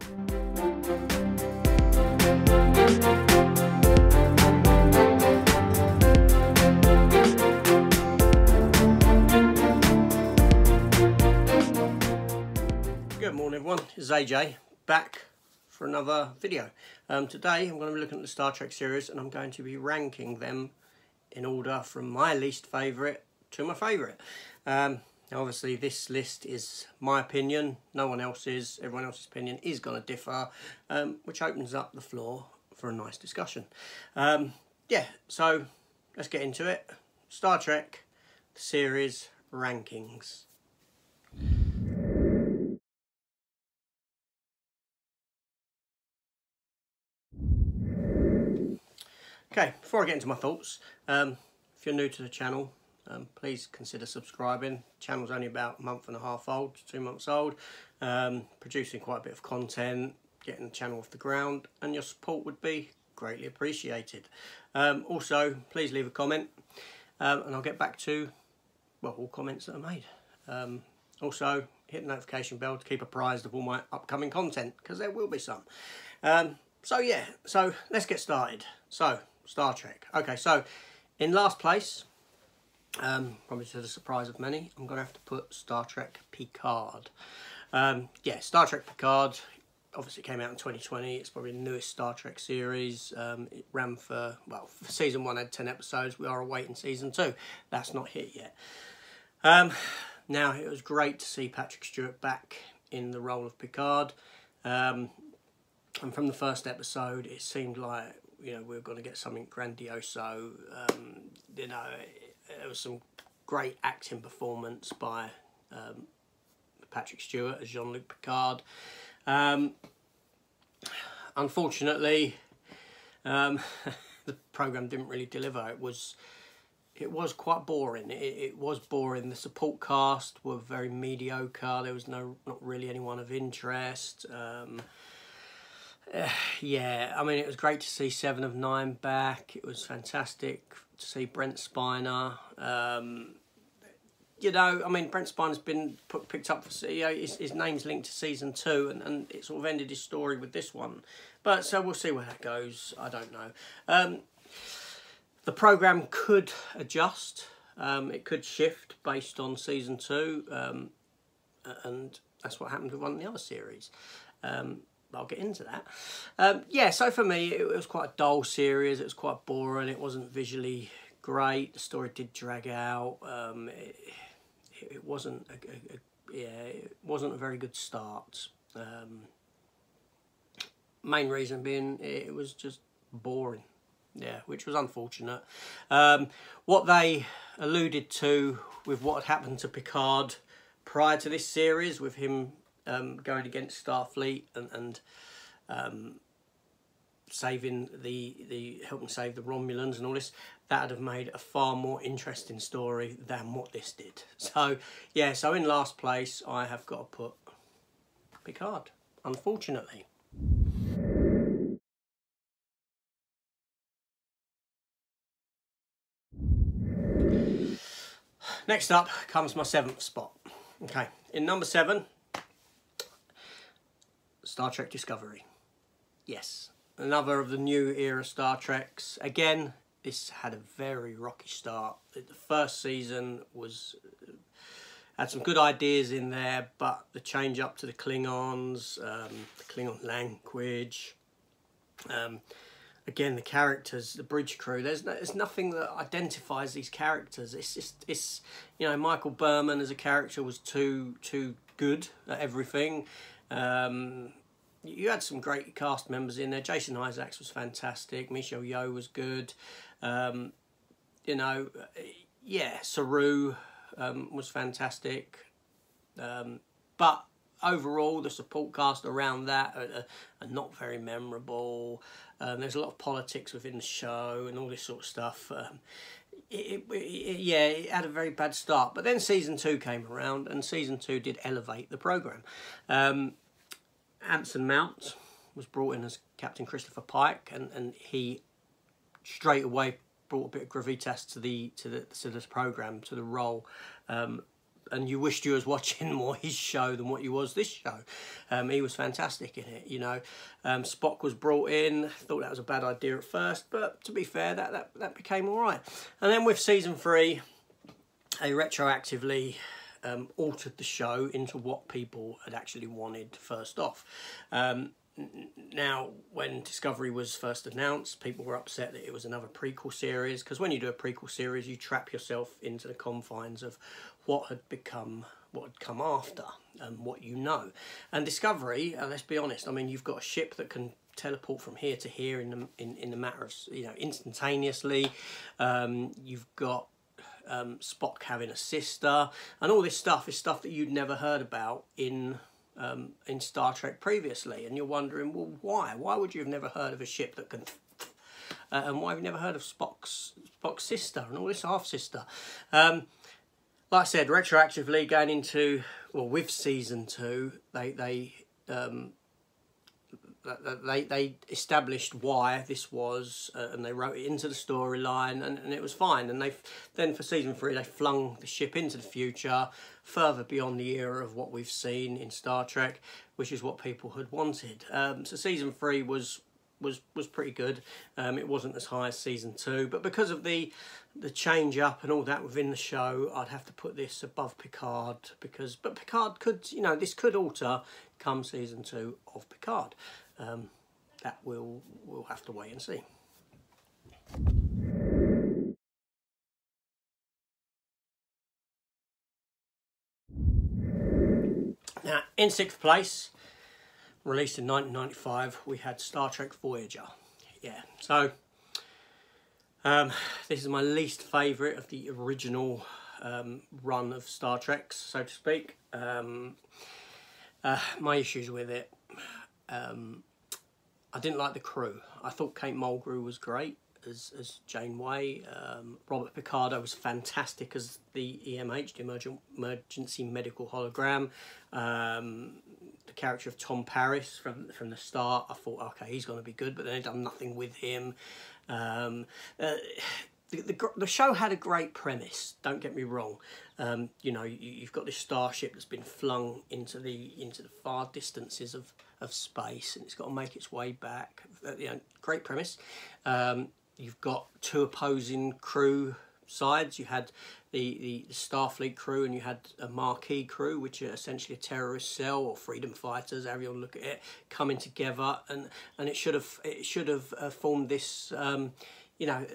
Good morning everyone, it's AJ back for another video. Today I'm going to be looking at the Star Trek series and I'm going to be ranking them in order from my least favourite to my favourite. Now obviously this list is my opinion, no one else's. Everyone else's opinion is going to differ, which opens up the floor for a nice discussion. Yeah, so let's get into it. Star Trek series rankings. Okay, before I get into my thoughts, if you're new to the channel, please consider subscribing. The channel's only about a month and a half old, 2 months old, producing quite a bit of content, getting the channel off the ground, and your support would be greatly appreciated. Also, please leave a comment, and I'll get back to, well, all comments that are made. Also, hit the notification bell to keep apprised of all my upcoming content, because there will be some. So yeah, so let's get started. So, Star Trek. Okay, so in last place, probably to the surprise of many, I'm going to have to put Star Trek Picard. Yeah, Star Trek Picard, obviously came out in 2020. It's probably the newest Star Trek series. It ran for, well, season 1 had 10 episodes. We are awaiting season 2. That's not hit yet. Now, it was great to see Patrick Stewart back in the role of Picard. And from the first episode, it seemed like, you know, we were going to get something grandiose. You know, there was some great acting performance by Patrick Stewart as Jean-Luc Picard. Unfortunately, the programme didn't really deliver. It was quite boring. It was boring. The support cast were very mediocre. There was not really anyone of interest. Yeah, I mean, it was great to see 7 of 9 back. It was fantastic to see Brent Spiner. You know, I mean, Brent Spiner's been picked up for, you know, his name's linked to season 2, and it sort of ended his story with this one. But so we'll see where that goes. I don't know. The programme could adjust. It could shift based on season 2, and that's what happened with one of the other series. I'll get into that. Yeah, so for me, it was quite a dull series. It was quite boring. It wasn't visually great. The story did drag out. It wasn't it wasn't a very good start. Main reason being it was just boring. Yeah, which was unfortunate. What they alluded to with what had happened to Picard prior to this series, with him going against Starfleet and saving helping save the Romulans and all this, that would have made a far more interesting story than what this did. So yeah, so in last place I have got to put Picard, unfortunately. Next up comes my 7th spot. Okay, in number 7, Star Trek Discovery. Yes, another of the new era Star Treks. Again, this had a very rocky start. The first season had some good ideas in there, but the change up to the Klingons, the Klingon language, again, the characters, the bridge crew, there's nothing that identifies these characters. It's you know, Michael Berman as a character was too good at everything. You had some great cast members in there. Jason Isaacs was fantastic. Michelle Yeoh was good. You know, yeah, Saru was fantastic. But overall, the support cast around that are not very memorable. There's a lot of politics within the show and all this sort of stuff. Yeah, it had a very bad start. But then season 2 came around, and season 2 did elevate the programme. Anson Mount was brought in as Captain Christopher Pike, and he straight away brought a bit of gravitas to this programme, to the role. and you wished you was watching more his show than what you was this show. He was fantastic in it, you know. Spock was brought in. Thought that was a bad idea at first, but to be fair, that became all right. And then with season 3, they retroactively altered the show into what people had actually wanted first off. Now, when Discovery was first announced, people were upset that it was another prequel series, because when you do a prequel series, you trap yourself into the confines of what had come after, and what you know. And Discovery, let's be honest, I mean, you've got a ship that can teleport from here to here in the matter of, you know, instantaneously. You've got Spock having a sister, and all this stuff is stuff that you'd never heard about in Star Trek previously, and you're wondering, well, why would you have never heard of a ship that can and why have you never heard of Spock's sister and all this half sister? Like I said, retroactively going into, well, with season 2, they established why this was, and they wrote it into the storyline, and it was fine. And then for season 3, they flung the ship into the future, further beyond the era of what we've seen in Star Trek, which is what people had wanted. So season 3 was pretty good. It wasn't as high as season 2, but because of the change up and all that within the show, I'd have to put this above Picard, but Picard could, you know, this could alter come season 2 of Picard. That we'll have to wait and see. Now, in 6th place, released in 1995, we had Star Trek Voyager. Yeah, so this is my least favourite of the original run of Star Treks, so to speak. My issues with it, I didn't like the crew. I thought Kate Mulgrew was great as Janeway. Robert Picardo was fantastic as the EMH, the Emergency Medical Hologram. The character of Tom Paris from the start, I thought, okay, he's going to be good, but then they'd done nothing with him. The show had a great premise, don't get me wrong. You know, you've got this starship that's been flung into the far distances of space, and it's got to make its way back. You know, great premise. You've got 2 opposing crew sides. You had the Starfleet crew, and you had a Maquis crew, which are essentially a terrorist cell or freedom fighters, however you want to look at it, coming together, and it should have formed this, you know,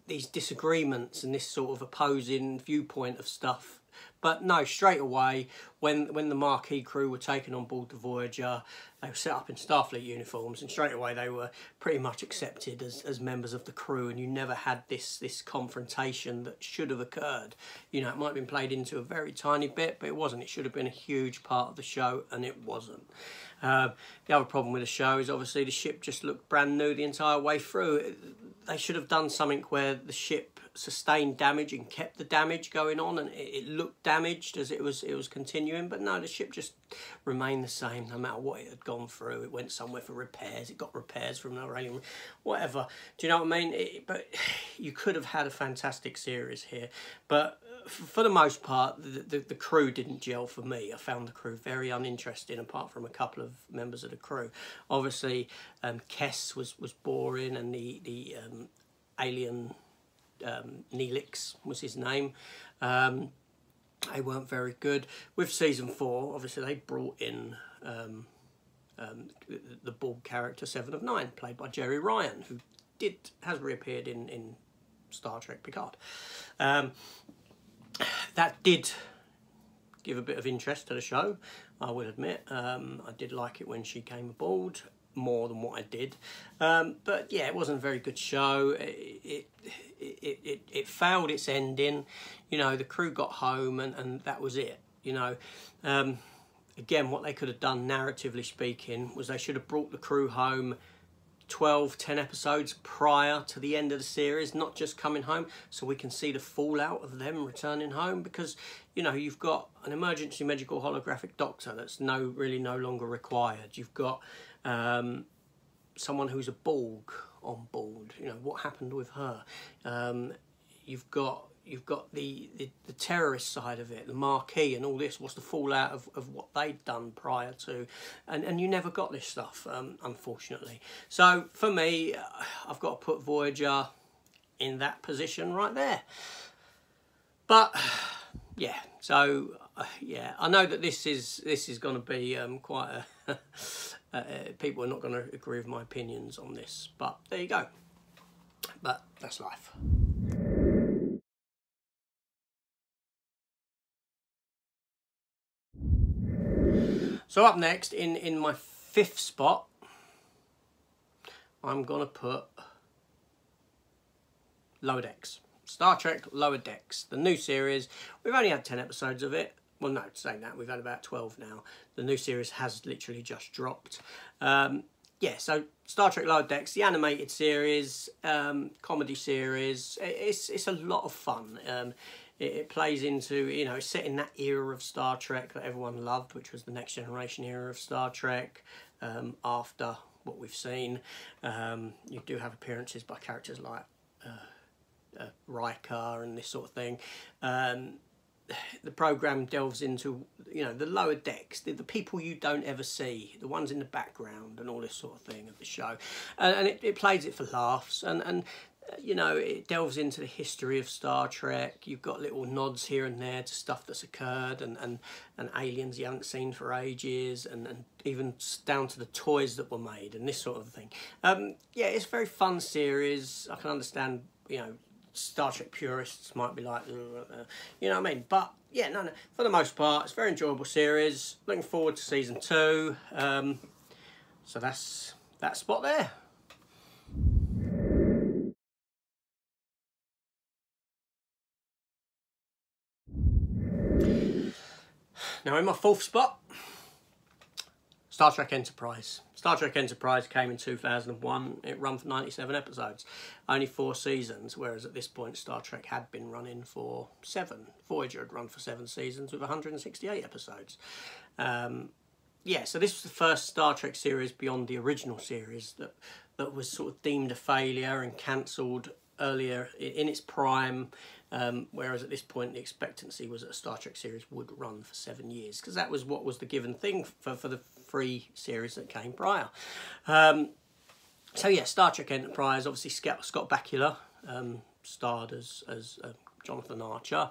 these disagreements and this sort of opposing viewpoint of stuff. But no, straight away, when the Maquis crew were taken on board the Voyager, they were set up in Starfleet uniforms, and straight away they were pretty much accepted as members of the crew, and you never had this confrontation that should have occurred. You know, it might have been played into a very tiny bit, but it wasn't. It should have been a huge part of the show, and it wasn't. The other problem with the show is obviously the ship just looked brand new the entire way through. They should have done something where the ship sustained damage and kept the damage going on, and it looked damaged as it was continuing. But no, the ship just remained the same no matter what it had gone through. It went somewhere for repairs. It got repairs from an alien, whatever. Do you know what I mean? But you could have had a fantastic series here. But for the most part, the crew didn't gel for me. I found the crew very uninteresting, apart from a couple of members of the crew. Obviously, Kes was boring, and the alien Neelix was his name. They weren't very good. With season 4, obviously they brought in the Borg character 7 of 9, played by Jeri Ryan, who has reappeared in Star Trek Picard. That did give a bit of interest to the show, I will admit. I did like it when she came aboard, more than what I did. But yeah, it wasn't a very good show. It failed its ending. You know, the crew got home, and that was it. You know, again, what they could have done, narratively speaking, was they should have brought the crew home 10 episodes prior to the end of the series, not just coming home, so we can see the fallout of them returning home. Because, you know, you've got an emergency medical holographic doctor that's really no longer required. You've got someone who's a Borg on board. You know, what happened with her? You've got you've got the terrorist side of it, the Marquis and all this. What's the fallout of what they'd done prior to, and you never got this stuff, unfortunately. So for me, I've got to put Voyager in that position right there. But yeah, so yeah, I know that this is going to be quite a people are not going to agree with my opinions on this, but there you go. But that's life. So up next, in my 5th spot, I'm going to put Lower Decks. Star Trek Lower Decks, the new series. We've only had 10 episodes of it. Well, no, saying that, we've had about 12 now. The new series has literally just dropped. Yeah, so Star Trek Lower Decks, the animated series, comedy series. It's a lot of fun. It plays into, you know, it's set in that era of Star Trek that everyone loved, which was the Next Generation era of Star Trek, after what we've seen. You do have appearances by characters like Riker and this sort of thing. The programme delves into, you know, the lower decks, the people you don't ever see, the ones in the background and all this sort of thing of the show. And it plays it for laughs, and you know, it delves into the history of Star Trek. You've got little nods here and there to stuff that's occurred and aliens you haven't seen for ages, and even down to the toys that were made and this sort of thing. Yeah, it's a very fun series. I can understand, you know, Star Trek purists might be like, you know what I mean? But yeah, no, for the most part, it's a very enjoyable series. Looking forward to season 2. So that's that spot there. Now in my 4th spot, Star Trek Enterprise. Star Trek Enterprise came in 2001. It ran for 97 episodes, only 4 seasons, whereas at this point Star Trek had been running for 7. Voyager had run for 7 seasons with 168 episodes. Yeah, so this was the first Star Trek series beyond the original series that was sort of deemed a failure and cancelled earlier in its prime, whereas at this point the expectancy was that a Star Trek series would run for 7 years, because that was what was the given thing for the 3 series that came prior. So yeah, Star Trek Enterprise, obviously Scott Bakula starred as Jonathan Archer.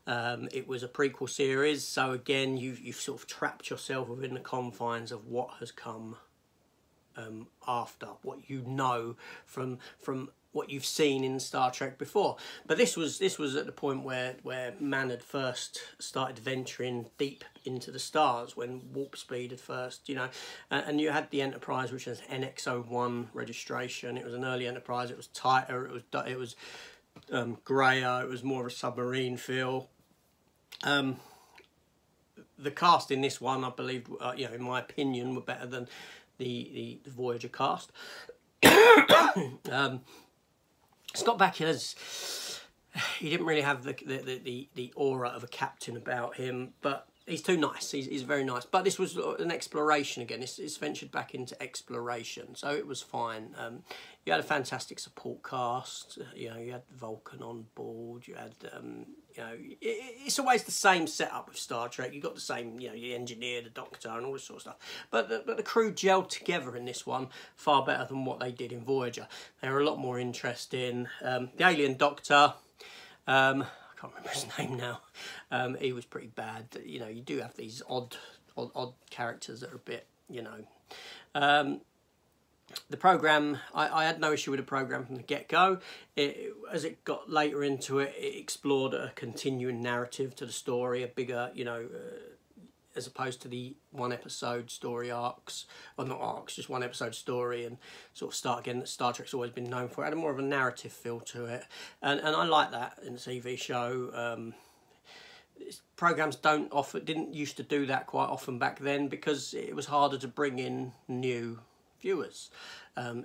It was a prequel series, so again you've sort of trapped yourself within the confines of what has come after, what you know from what you've seen in Star Trek before. But this was at the point where man had first started venturing deep into the stars, when warp speed had first, you know, and you had the Enterprise, which was NX-01 registration. It was an early Enterprise. It was tighter. It was greyer. It was more of a submarine feel. The cast in this one, I believe, you know, in my opinion, were better than the Voyager cast. Scott Bakula's, he didn't really have the aura of a captain about him, but he's too nice. He's very nice. But this was an exploration again. It's ventured back into exploration, so it was fine. You had a fantastic support cast. You know, you had Vulcan on board. You had, you know, it's always the same setup with Star Trek. You got the same, you know, the engineer, the doctor, and all this sort of stuff. But the crew gelled together in this one far better than what they did in Voyager. They were a lot more interesting. The alien doctor, I can't remember his name now. He was pretty bad. You know, you do have these odd characters that are a bit, you know. The programme, I had no issue with the programme from the get-go. As it got later into it, it explored a continuing narrative to the story, a bigger, you know, as opposed to the 1-episode story arcs, or not arcs, just 1-episode story and sort of start again that Star Trek's always been known for. It had more of a narrative feel to it, and I like that in the TV show. Programmes didn't used to do that quite often back then, because it was harder to bring in new viewers,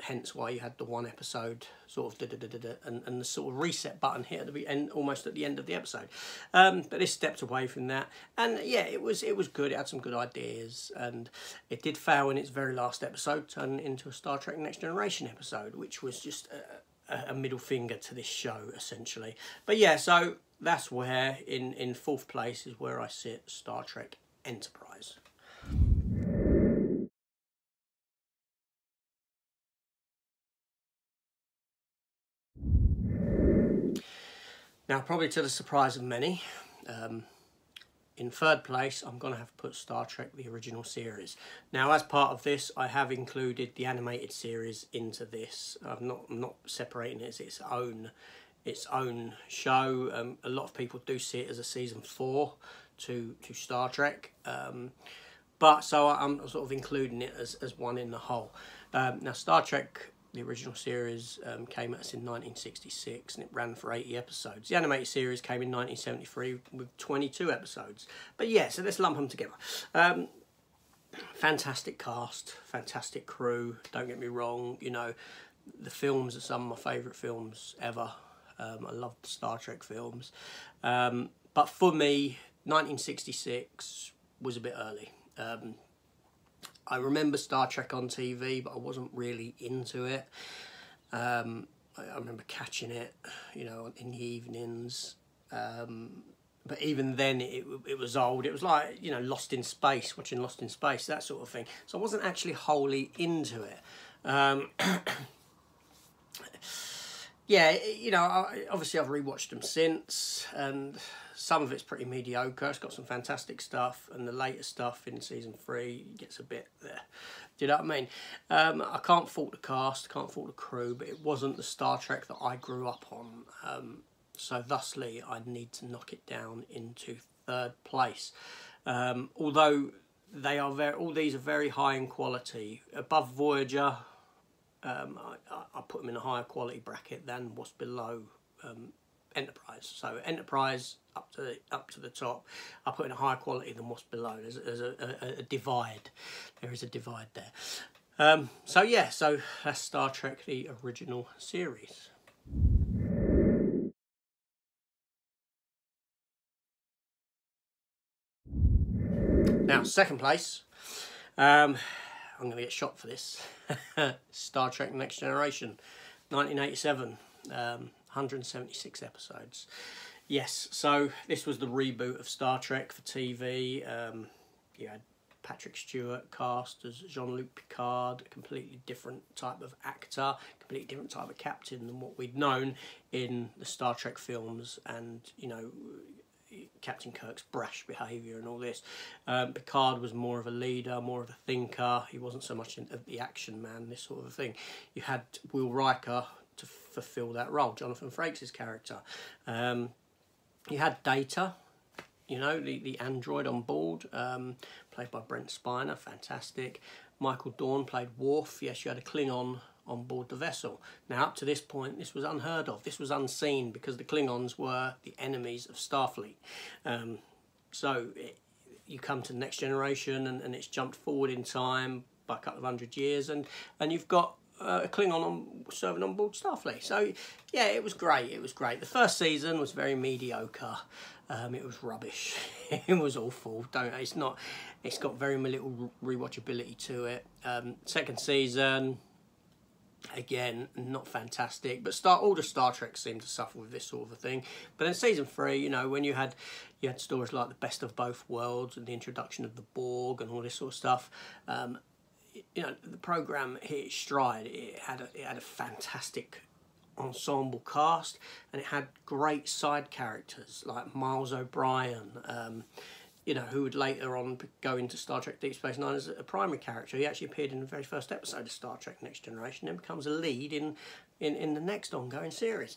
hence why you had the 1-episode sort of and the sort of reset button hit at the end, almost at the end of the episode. But this stepped away from that, and yeah, it was good. It had some good ideas, and it did fail in its very last episode, turning into a Star Trek Next Generation episode, which was just a middle finger to this show essentially. But yeah, so that's where, in fourth place, is where I sit Star Trek Enterprise. Now, probably to the surprise of many, in third place, I'm going to have to put Star Trek, the original series. Now, as part of this, I have included the animated series into this. I'm not separating it as its own show. A lot of people do see it as a season 4 to Star Trek. But so I'm sort of including it as one in the whole. Now, Star Trek, the original series, came at us in 1966 and it ran for 80 episodes. The animated series came in 1973 with 22 episodes. But yeah, so let's lump them together. Fantastic cast, fantastic crew, don't get me wrong. You know, the films are some of my favourite films ever. I love the Star Trek films. But for me, 1966 was a bit early. I remember Star Trek on TV, but I wasn't really into it. I remember catching it, you know, in the evenings. But even then, it was old. It was like, you know, Lost in Space, watching Lost in Space, that sort of thing. So I wasn't actually wholly into it. Yeah, you know, obviously I've rewatched them since, and some of it's pretty mediocre. It's got some fantastic stuff, and the later stuff in season 3 gets a bit there. Do you know what I mean? I can't fault the cast, can't fault the crew, but it wasn't the Star Trek that I grew up on. So thusly, I need to knock it down into third place. Although they are all these are very high in quality, above Voyager. I put them in a higher quality bracket than what's below Enterprise. So Enterprise up to the top, I put in a higher quality than what's below. There's a divide. There is a divide there. So yeah, so that's Star Trek, the original series. Now, second place. I'm going to get shot for this. Star Trek Next Generation, 1987, 176 episodes. Yes, so this was the reboot of Star Trek for TV. You had Patrick Stewart cast as Jean-Luc Picard, a completely different type of actor, completely different type of captain than what we'd known in the Star Trek films, and, you know, Captain Kirk's brash behaviour and all this. Picard was more of a leader, more of a thinker. He wasn't so much the action man, this sort of thing. You had Will Riker to fulfil that role, Jonathan Frakes' character. You had Data, you know, the android on board, played by Brent Spiner, fantastic. Michael Dorn played Worf. Yes, you had a Klingon on board the vessel. Now, up to this point, this was unheard of. This was unseen because the Klingons were the enemies of Starfleet. You come to the Next Generation, and it's jumped forward in time by a couple of 100 years, and you've got a Klingon serving on board Starfleet. So, yeah, it was great. It was great. The first season was very mediocre. It was rubbish. It was awful. It's got very little rewatchability to it. Second season, again, not fantastic, but all the Star Trek seemed to suffer with this sort of a thing. But then season 3, you know, when you had stories like The Best of Both Worlds and the introduction of the Borg and all this sort of stuff, you know, the programme hit its stride. It had a fantastic ensemble cast, and it had great side characters like Miles O'Brien, you know, who would later on go into Star Trek Deep Space Nine as a primary character. He actually appeared in the very first episode of Star Trek Next Generation, and becomes a lead in the next ongoing series.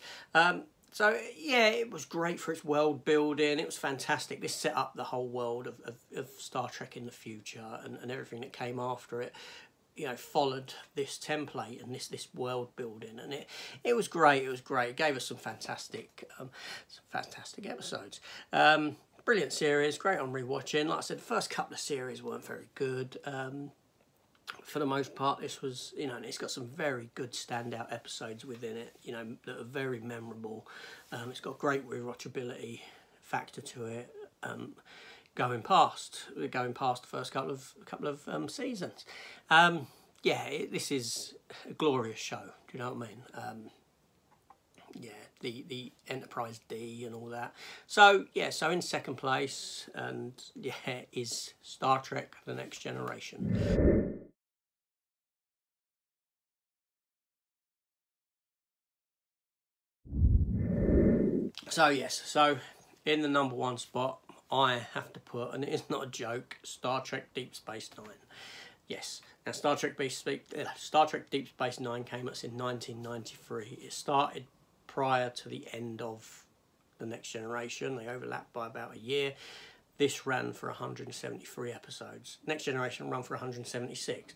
So, yeah, it was great for its world building. It was fantastic. This set up the whole world of Star Trek in the future, and everything that came after it, you know, followed this template and this world building, and it was great. It was great. It gave us some fantastic episodes. Brilliant series, great on rewatching. Like I said, the first couple of series weren't very good. For the most part, this was, you know, and it's got some very good standout episodes within it, you know, that are very memorable. It's got great rewatchability factor to it. Going past the first couple of seasons. Yeah, this is a glorious show. Do you know what I mean? yeah, the Enterprise D and all that. So yeah, so in second place, and yeah, is Star Trek: The Next Generation. So yes, so in the number one spot, I have to put, and it is not a joke, Star Trek Deep Space Nine. Yes, now Star Trek Deep Space Nine came out in 1993. It started prior to the end of The Next Generation. They overlapped by about a year. This ran for 173 episodes. Next Generation ran for 176.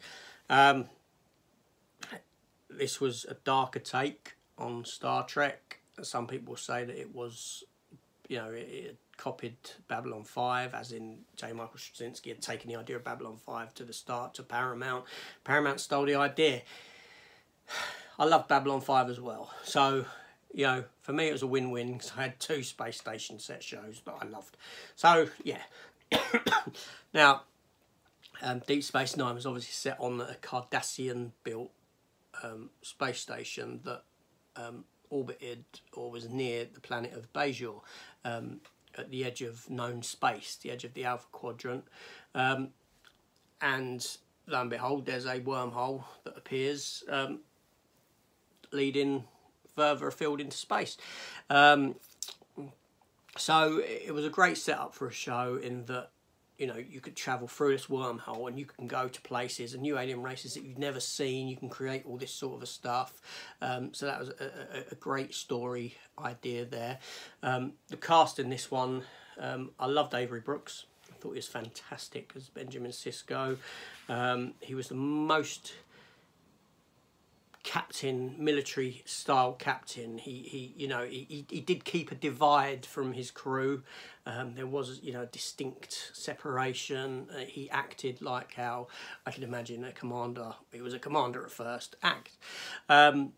This was a darker take on Star Trek. Some people say that it was, you know, it copied Babylon 5, as in J. Michael Straczynski had taken the idea of Babylon 5 to the start to Paramount. Paramount stole the idea. I love Babylon 5 as well. So, you know, for me it was a win-win because I had 2 space station set shows that I loved. So, yeah. Now, Deep Space Nine was obviously set on a Cardassian-built space station that orbited or was near the planet of Bajor, at the edge of known space, the edge of the Alpha Quadrant. And lo and behold, there's a wormhole that appears leading further afield into space. So it was a great setup for a show in that, you know, you could travel through this wormhole and you can go to places and new alien races that you've never seen. You can create all this sort of stuff. So that was a great story idea there. The cast in this one, I loved Avery Brooks. I thought he was fantastic as Benjamin Sisko. He was the most military style captain. He you know, he did keep a divide from his crew. There was, you know, distinct separation. He acted like how I can imagine a commander, he was a commander at first, act. The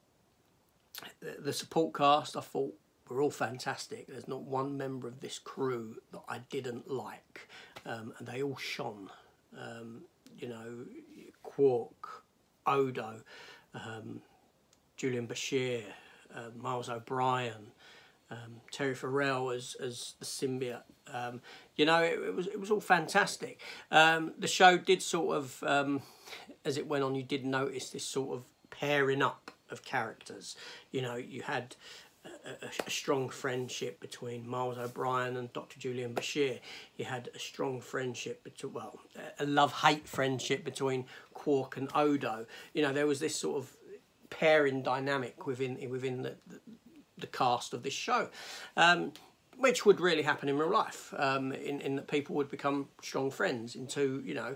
support cast I thought were all fantastic. There's not one member of this crew that I didn't like, and they all shone. You know, Quark, Odo, Julian Bashir, Miles O'Brien, Terry Farrell as the symbiote. You know, it was all fantastic. The show did sort of, as it went on, you did notice this sort of pairing up of characters. You know, you had a strong friendship between Miles O'Brien and Dr. Julian Bashir. You had a strong friendship between, well, a love-hate friendship between Quark and Odo. You know, there was this sort of pairing dynamic within the cast of this show, which would really happen in real life, in that people would become strong friends into, you know,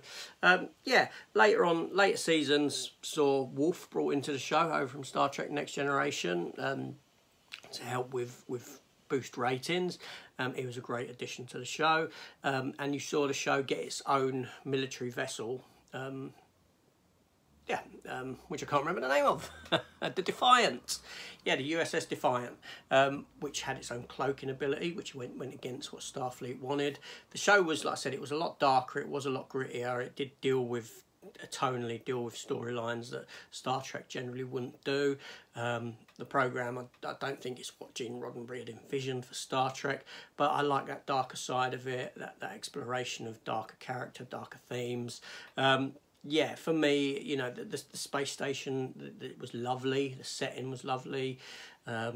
yeah, later seasons saw Worf brought into the show over from Star Trek Next Generation, to help with boost ratings. It was a great addition to the show, and you saw the show get its own military vessel, which I can't remember the name of. The Defiant. Yeah, the USS Defiant, which had its own cloaking ability, which went against what Starfleet wanted. The show was, like I said, it was a lot darker, it was a lot grittier, it did tonally deal with storylines that Star Trek generally wouldn't do. The programme, I don't think it's what Gene Roddenberry had envisioned for Star Trek, but I like that darker side of it, that exploration of darker character, darker themes. Yeah, for me, you know, the space station, it was lovely, the setting was lovely. I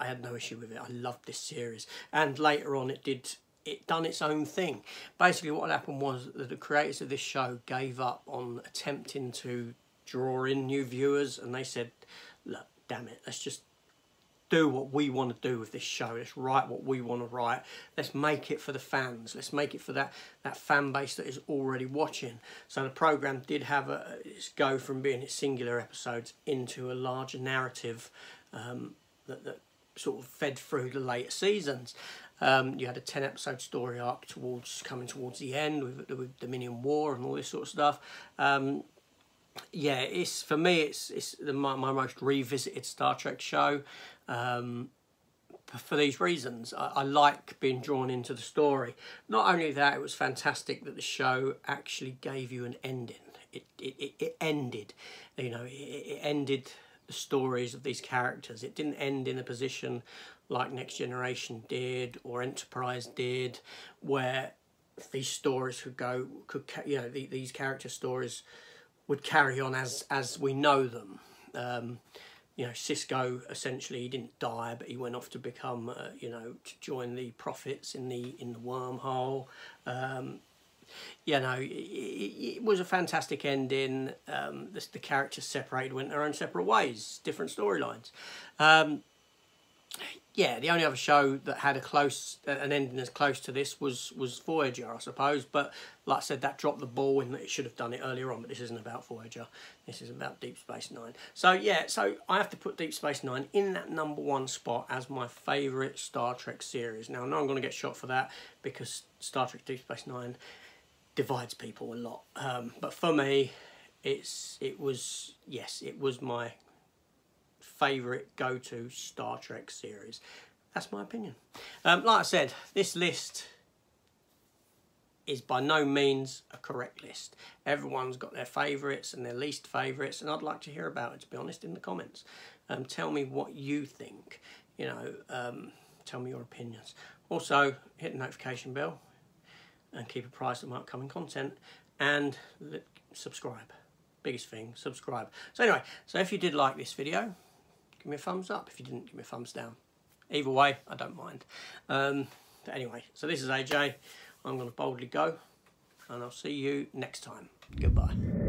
had no issue with it. I loved this series, and later on it done its own thing. Basically what happened was that the creators of this show gave up on attempting to draw in new viewers, and they said, look, damn it, let's just do what we want to do with this show. Let's write what we want to write. Let's make it for the fans. Let's make it for that fan base that is already watching. So the programme did have its go from being its singular episodes into a larger narrative that sort of fed through the later seasons. You had a 10-episode story arc coming towards the end with Dominion War and all this sort of stuff. Yeah, for me it's my most revisited Star Trek show, for these reasons. I like being drawn into the story. Not only that, it was fantastic that the show actually gave you an ending. It ended, you know, it ended the stories of these characters. It didn't end in a position like Next Generation did or Enterprise did, where these stories these character stories would carry on as we know them. You know, Sisko essentially, he didn't die, but he went off to become, you know, to join the Prophets in the wormhole. You know, it was a fantastic ending. The characters separated, went their own separate ways, different storylines. Yeah, the only other show that had an ending as close to this was Voyager, I suppose. But like I said, that dropped the ball, and it should have done it earlier on. But this isn't about Voyager. This is about Deep Space Nine. So yeah, so I have to put Deep Space Nine in that #1 spot as my favourite Star Trek series. Now I know I'm going to get shot for that because Star Trek Deep Space Nine divides people a lot. But for me, it was my favourite go-to Star Trek series. That's my opinion. Like I said, this list is by no means a correct list. Everyone's got their favourites and their least favourites, and I'd like to hear about it, to be honest, in the comments. Tell me what you think. You know, tell me your opinions. Also, hit the notification bell and keep apprised of my upcoming content, and subscribe. Biggest thing, subscribe. So anyway, so if you did like this video, give me a thumbs up. If you didn't, give me a thumbs down. Either way, I don't mind. But anyway, so this is AJ. I'm going to boldly go, and I'll see you next time. Goodbye.